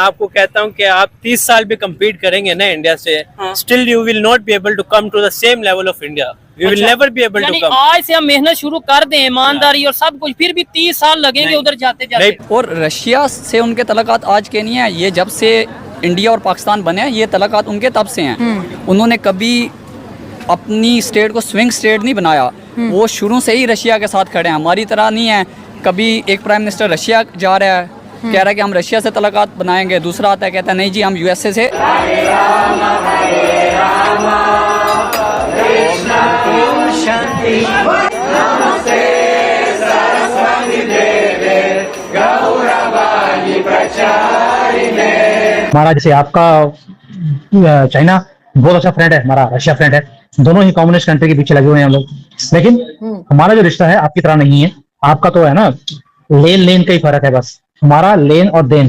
आपको कहता हूँ कि आप 30 साल भी compete करेंगे ना इंडिया से, still you will not be able to come to the same level of India. We will never be able to come. आज से हम मेहनत शुरू कर दें, ईमानदारी और सब कुछ, फिर भी 30 साल लगेंगे उधर जाते जाते। और रशिया से उनके तल्लुकात आज के नहीं है, ये जब से इंडिया और पाकिस्तान बने हैं ये तल्लुकात उनके तब से हैं। उन्होंने कभी अपनी स्टेट को स्विंग स्टेट नहीं बनाया, वो शुरू से ही रशिया के साथ खड़े हैं। हमारी तरह नहीं है कभी एक प्राइम मिनिस्टर रशिया जा रहा है, कह रहा है कि हम रशिया से तल्लुकात बनाएंगे, दूसरा आता है कहता है नहीं जी हम यूएसए से। हमारा जैसे आपका चाइना बहुत अच्छा फ्रेंड है, हमारा रशिया फ्रेंड है, दोनों ही कम्युनिस्ट कंट्री के पीछे लगे हुए हैं हम लोग। लेकिन हमारा जो रिश्ता है आपकी तरह नहीं है, आपका तो है ना लेन लेन का ही फर्क है, बस हमारा लेन और देन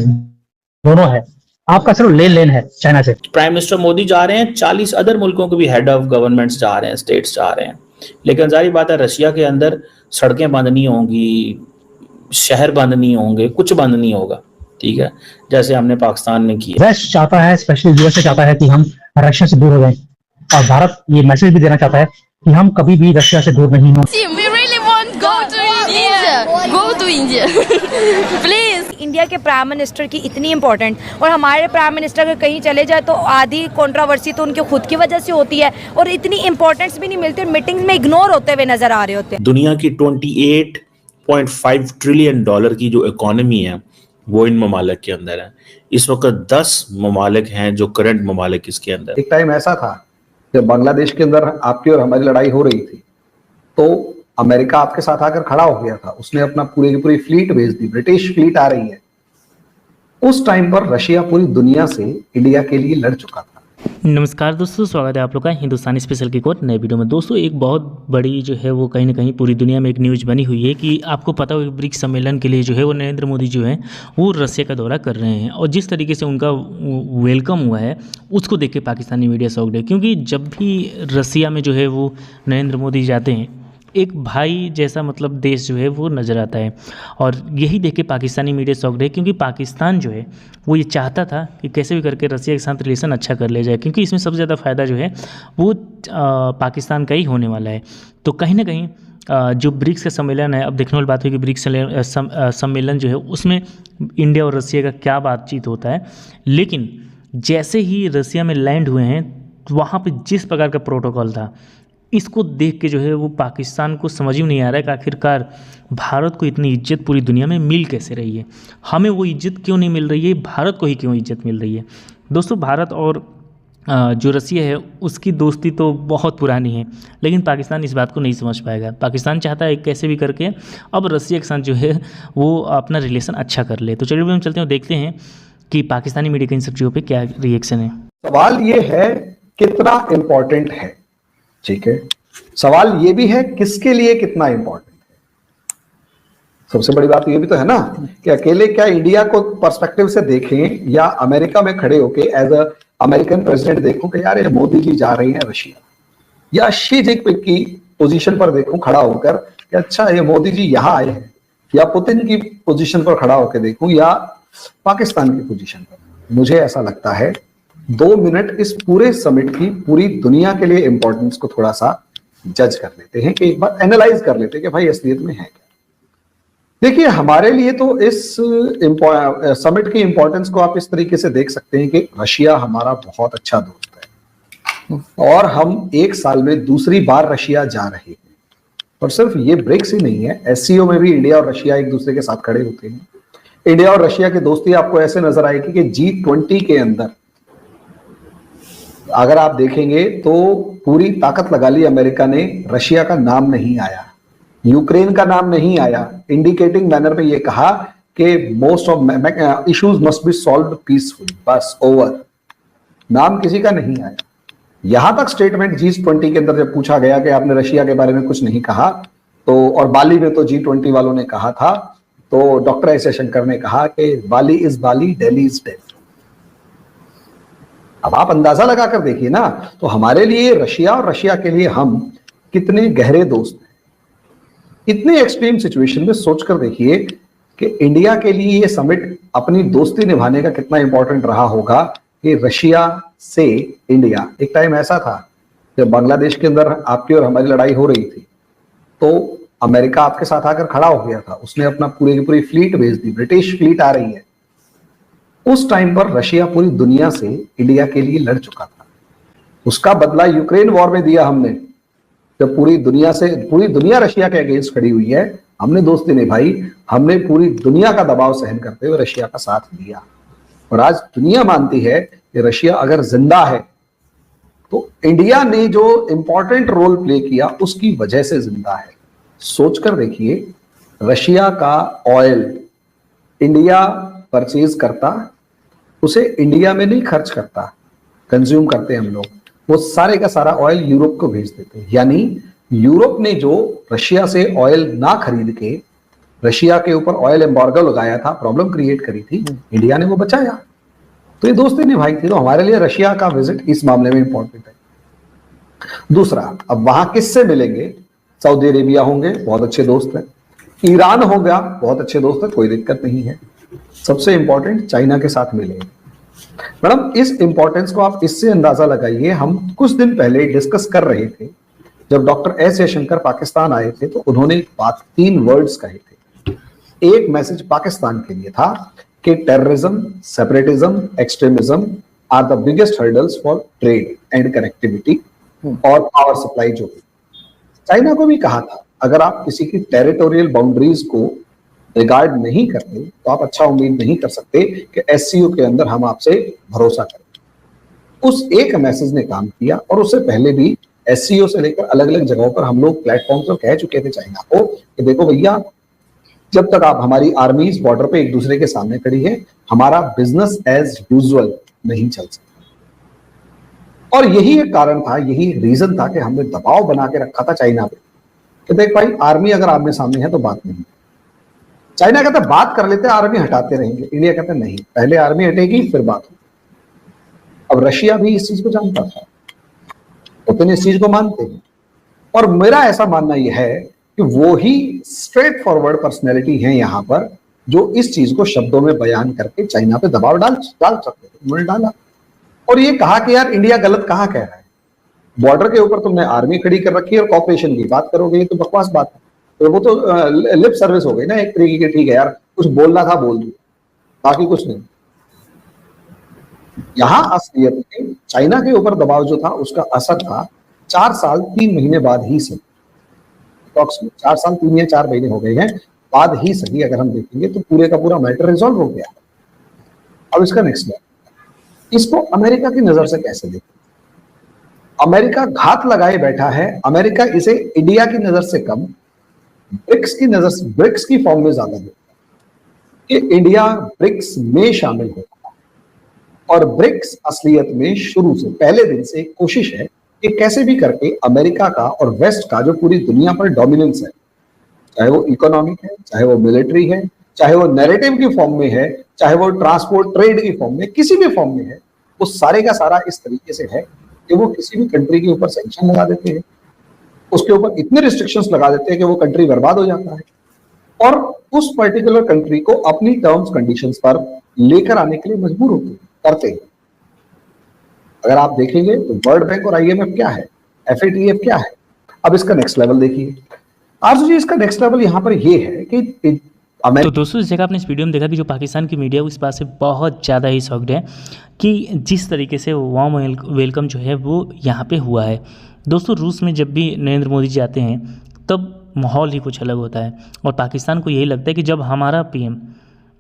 दोनों है, आपका सिर्फ लेन लेन है चाइना से। प्राइम मिनिस्टर मोदी जा रहे हैं, 40 अदर मुल्कों के भी हेड ऑफ गवर्नमेंट्स जा रहे हैं, स्टेट्स जा रहे हैं, लेकिन जाहिर बात है रशिया के अंदर सड़कें बंद नहीं होंगी, शहर बंद नहीं होंगे, कुछ बंद नहीं होगा, ठीक है, जैसे हमने पाकिस्तान में किया। वेस्ट चाहता है, स्पेशली यूएसए चाहता है कि हम रशिया से दूर हो जाएं, और भारत ये मैसेज भी देना चाहता है कि हम कभी भी रशिया से दूर नहीं हों। प्लीज इंडिया के प्राइम मिनिस्टर की इतनी इम्पोर्टेंट, और हमारे प्राइम मिनिस्टर अगर कहीं चले जाए तो आधी कंट्रोवर्सी तो उनके खुद की वजह से होती है, और इतनी इम्पोर्टेंस भी नहीं मिलती, मीटिंग्स में इग्नोर होते हुए नजर आ रहे होते हैं। दुनिया की 28.5 ट्रिलियन डॉलर की जो इकोनॉमी है वो इन ममालिक के अंदर है। इस वक्त 10 ममालिक हैं जो करंट ममालिक इसके अंदर। एक टाइम ऐसा था जब बांग्लादेश के अंदर आपकी और हमारी लड़ाई हो रही थी, तो अमेरिका आपके साथ आकर खड़ा हो गया था, उसने अपना पूरी की पूरी फ्लीट भेज दी, ब्रिटिश फ्लीट आ रही है। उस टाइम पर रशिया पूरी दुनिया से इंडिया के लिए लड़ चुका था। नमस्कार दोस्तों, स्वागत है आप लोग का हिंदुस्तानी स्पेशल की एक और नए वीडियो में। दोस्तों एक बहुत बड़ी जो है वो कहीं ना कहीं पूरी दुनिया में एक न्यूज़ बनी हुई है कि आपको पता हो ब्रिक्स सम्मेलन के लिए जो है वो नरेंद्र मोदी जो है वो रशिया का दौरा कर रहे हैं, और जिस तरीके से उनका वेलकम हुआ है उसको देख के पाकिस्तानी मीडिया शॉक्ड है, क्योंकि जब भी रशिया में जो है वो नरेंद्र मोदी जाते हैं एक भाई जैसा मतलब देश जो है वो नज़र आता है, और यही देख के पाकिस्तानी मीडिया शॉक्ड है, क्योंकि पाकिस्तान जो है वो ये चाहता था कि कैसे भी करके रसिया के साथ रिलेशन अच्छा कर ले जाए, क्योंकि इसमें सबसे ज़्यादा फ़ायदा जो है वो पाकिस्तान का ही होने वाला है। तो कहीं ना कहीं जो ब्रिक्स का सम्मेलन है, अब देखने वाली बात है कि ब्रिक्स सम्मेलन जो है उसमें इंडिया और रसिया का क्या बातचीत होता है, लेकिन जैसे ही रसिया में लैंड हुए हैं वहाँ पर जिस प्रकार का प्रोटोकॉल था, इसको देख के जो है वो पाकिस्तान को समझ ही नहीं आ रहा है कि आखिरकार भारत को इतनी इज्जत पूरी दुनिया में मिल कैसे रही है, हमें वो इज्जत क्यों नहीं मिल रही है, भारत को ही क्यों इज्जत मिल रही है। दोस्तों भारत और जो रसिया है उसकी दोस्ती तो बहुत पुरानी है, लेकिन पाकिस्तान इस बात को नहीं समझ पाएगा। पाकिस्तान चाहता है कैसे भी करके अब रसिया के साथ जो है वो अपना रिलेशन अच्छा कर ले। तो चलिए हम चलते हैं, देखते हैं कि पाकिस्तानी मीडिया के इन सब चीज़ों पर क्या रिएक्शन है। सवाल ये है कितना इम्पोर्टेंट है, ठीक है, सवाल ये भी है किसके लिए कितना इंपॉर्टेंट है। सबसे बड़ी बात ये भी तो है ना कि अकेले क्या इंडिया को पर्सपेक्टिव से देखें या अमेरिका में खड़े होके एज अ अमेरिकन प्रेसिडेंट देखूं कि यार ये मोदी जी जा रहे हैं रशिया, या शी जिनपिंग की पोजीशन पर देखूं खड़ा होकर कि अच्छा ये मोदी जी यहां आए हैं, या पुतिन की पोजीशन पर खड़ा होकर देखूं या पाकिस्तान की पोजीशन पर। मुझे ऐसा लगता है 2 मिनट इस पूरे समिट की पूरी दुनिया के लिए इंपॉर्टेंस को थोड़ा सा जज कर लेते हैं, कि एक बार एनालाइज कर लेते हैं कि भाई असलियत में है क्या। देखिए हमारे लिए तो इस समिट की इंपॉर्टेंस को आप इस तरीके से देख सकते हैं कि रशिया हमारा बहुत अच्छा दोस्त है, और हम 1 साल में दूसरी बार रशिया जा रहे हैं। और सिर्फ ये ब्रिक्स ही नहीं है, एससीओ में भी इंडिया और रशिया एक दूसरे के साथ खड़े होते हैं। इंडिया और रशिया की दोस्ती आपको ऐसे नजर आएगी कि G20 के अंदर अगर आप देखेंगे तो पूरी ताकत लगा ली अमेरिका ने, रशिया का नाम नहीं आया, यूक्रेन का नाम नहीं आया, इंडिकेटिंग मैनर में ये कहा कि most of issues must be solved peacefully, बस ओवर, नाम किसी का नहीं आया। यहां तक स्टेटमेंट G20 के अंदर जब पूछा गया कि आपने रशिया के बारे में कुछ नहीं कहा, तो और बाली में तो G20 वालों ने कहा था, तो डॉक्टर एस जयशंकर ने कहा कि Bali is Bali, Delhi is Delhi. अब आप अंदाजा लगाकर देखिए ना, तो हमारे लिए रशिया और रशिया के लिए हम कितने गहरे दोस्त हैं। इतने एक्सट्रीम सिचुएशन में सोचकर देखिए कि इंडिया के लिए ये समिट अपनी दोस्ती निभाने का कितना इंपॉर्टेंट रहा होगा कि रशिया से इंडिया, एक टाइम ऐसा था जब बांग्लादेश के अंदर आपकी और हमारी लड़ाई हो रही थी तो अमेरिका आपके साथ आकर खड़ा हो गया था, उसने अपना पूरी की पूरी फ्लीट भेज दी, ब्रिटिश फ्लीट आ रही है। उस टाइम पर रशिया पूरी दुनिया से इंडिया के लिए लड़ चुका था, उसका बदला यूक्रेन वॉर में दिया हमने। जब पूरी दुनिया रशिया के अगेंस्ट खड़ी हुई है, हमने दोस्ती निभाई, हमने पूरी दुनिया का दबाव सहन करते हुए रशिया का साथ दिया। और आज दुनिया मानती है कि रशिया अगर जिंदा है तो इंडिया ने जो इंपॉर्टेंट रोल प्ले किया उसकी वजह से जिंदा है। सोचकर देखिए, रशिया का ऑयल इंडिया परचेज करता, उसे इंडिया में नहीं खर्च करता, कंज्यूम करते हम लोग, वो सारे का सारा ऑयल यूरोप को भेज देते। यानी यूरोप ने जो रशिया से ऑयल ना खरीद के रशिया के ऊपर ऑयल एम्बार्गो लगाया था, प्रॉब्लम क्रिएट करी थी, इंडिया ने वो बचाया। तो ये दोस्ती निभाई थी। तो हमारे लिए रशिया का विजिट इस मामले में इंपॉर्टेंट है। दूसरा, अब वहां किससे मिलेंगे? सऊदी अरेबिया होंगे, बहुत अच्छे दोस्त हैं। ईरान हो गया, बहुत अच्छे दोस्त है, कोई दिक्कत नहीं है। सबसे इंपॉर्टेंट चाइना के साथ मिलेंगे। मैडम, इस इंपॉर्टेंस को आप इससे अंदाजा लगाइए, हम कुछ दिन पहले डिस्कस कर रहे थे, जब डॉक्टर एस जयशंकर पाकिस्तान आए थे तो उन्होंने एक बात, 3 वर्ड्स कहे थे। एक मैसेज पाकिस्तान के लिए था कि terrorism, separatism, extremism are the biggest hurdles for trade and connectivity और पावर सप्लाई। जो चाइना को भी कहा था, अगर आप किसी की टेरिटोरियल बाउंड्रीज को रिगार्ड नहीं करते तो आप अच्छा उम्मीद नहीं कर सकते कि एससीओ के अंदर हम आपसे भरोसा करें। उस एक मैसेज ने काम किया। और उससे पहले भी एससीओ से लेकर अलग अलग जगहों पर हम लोग प्लेटफॉर्म पर कह चुके थे चाइना को कि देखो भैया, जब तक आप हमारी आर्मीज बॉर्डर पे एक दूसरे के सामने खड़ी है, हमारा बिजनेस एज यूजुअल नहीं चल सकता। और यही एक कारण था, यही रीजन था कि हमने दबाव बना के रखा था चाइना पे कि देख भाई, आर्मी अगर आमने सामने है तो बात नहीं। चाइना कहता बात कर लेते, आर्मी हटाते रहेंगे। इंडिया कहता नहीं, पहले आर्मी हटेगी फिर बात होगी। अब रशिया भी इस चीज को जानता था, पुतिन इस चीज को मानते हैं। और मेरा ऐसा मानना यह है कि वो ही स्ट्रेट फॉरवर्ड पर्सनैलिटी है यहाँ पर, जो इस चीज को शब्दों में बयान करके चाइना पे दबाव डाल सकते थे। उन्होंने डाला और ये कहा कि यार इंडिया गलत कहाँ कह रहा है, बॉर्डर के ऊपर तुमने आर्मी खड़ी कर रखी है और कॉपरेशन की बात करोगे, ये तो बकवास बात है। तो वो तो लिप सर्विस हो गई ना एक तरीके की। ठीक है यार, कुछ बोलना था बोल दो, बाकी कुछ नहीं। यहां असलियत में चाइना के ऊपर दबाव जो था उसका असर था 4 साल 3 महीने बाद ही से, 4 साल 3 या 4 महीने हो गए हैं बाद ही सही अगर हम देखेंगे तो पूरे का पूरा मैटर रिजॉल्व हो गया। अब इसका नेक्स्ट है, इसको अमेरिका की नजर से कैसे देखें? अमेरिका घात लगाए बैठा है। अमेरिका इसे इंडिया की नजर से कम, ब्रिक्स की नजर से, ब्रिक्स की फॉर्म में ज्यादा देखता है कि इंडिया ब्रिक्स में शामिल होगा। और ब्रिक्स असलियत में शुरू से, पहले दिन से कोशिश है कि कैसे भी करके अमेरिका का और वेस्ट का जो पूरी दुनिया पर डोमिनेंस है, चाहे वो इकोनॉमिक है, चाहे वो मिलिट्री है, चाहे वो नैरेटिव की फॉर्म में है, चाहे वो ट्रांसपोर्ट ट्रेड की फॉर्म में, किसी भी फॉर्म में है, वो सारे का सारा इस तरीके से है कि वो किसी भी कंट्री के ऊपर सैंक्शन लगा देते हैं, उसके ऊपर इतने रिस्ट्रिक्शंस लगा देते हैं कि वो कंट्री बर्बाद हो जाता है और उस पर्टिकुलर कंट्री को अपनी टर्म्स कंडीशंस पर लेकर आने के लिए मजबूर करते हैं। अगर आप देखेंगे तो वर्ल्ड बैंक और आईएमएफ क्या है, एफएटीएफ क्या है। अब इसका नेक्स्ट लेवल देखिए आरजू जी, इसका नेक्स्ट लेवल यहाँ पर ये है कि तो दोस्तों, इस जगह आपने इस वीडियो में देखा कि जो पाकिस्तान की मीडिया इस बात से बहुत ज़्यादा ही शॉक्ड है कि जिस तरीके से वार्म वेलकम जो है वो यहाँ पे हुआ है। दोस्तों, रूस में जब भी नरेंद्र मोदी जी आते हैं तब माहौल ही कुछ अलग होता है और पाकिस्तान को यही लगता है कि जब हमारा पीएम,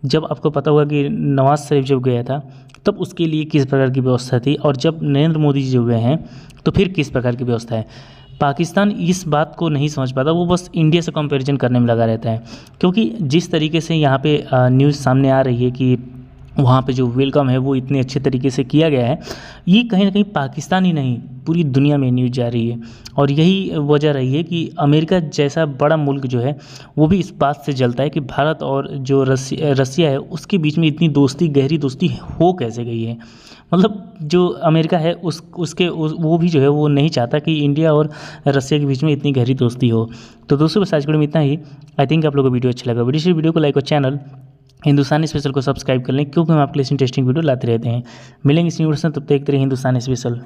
जब आपको पता होगा कि नवाज शरीफ जब गया था तब उसके लिए किस प्रकार की व्यवस्था थी और जब नरेंद्र मोदी जी जो गए हैं तो फिर किस प्रकार की व्यवस्था है। पाकिस्तान इस बात को नहीं समझ पाता, वो बस इंडिया से कंपैरिजन करने में लगा रहता है, क्योंकि जिस तरीके से यहाँ पे न्यूज़ सामने आ रही है कि वहाँ पे जो वेलकम है वो इतने अच्छे तरीके से किया गया है, ये कहीं ना कहीं पाकिस्तान ही नहीं पूरी दुनिया में न्यूज़ जा रही है। और यही वजह रही है कि अमेरिका जैसा बड़ा मुल्क जो है वो भी इस बात से जलता है कि भारत और जो रसिया है उसके बीच में इतनी दोस्ती, गहरी दोस्ती हो कैसे गई है। मतलब जो अमेरिका है वो भी जो है वो नहीं चाहता कि इंडिया और रसिया के बीच में इतनी गहरी दोस्ती हो। तो दोस्तों, बस आज के वीडियो में इतना ही। आई थिंक आप लोगों को वीडियो अच्छा लगा। वीडियो को लाइक और चैनल हिंदुस्तानी स्पेशल को सब्सक्राइब कर लें, क्योंकि हम आपके लिए इंटरेस्टिंग वीडियो लाते रहते हैं। मिलेंगे इस न्यूज़ में, तब तक हिंदुस्तानी स्पेशल।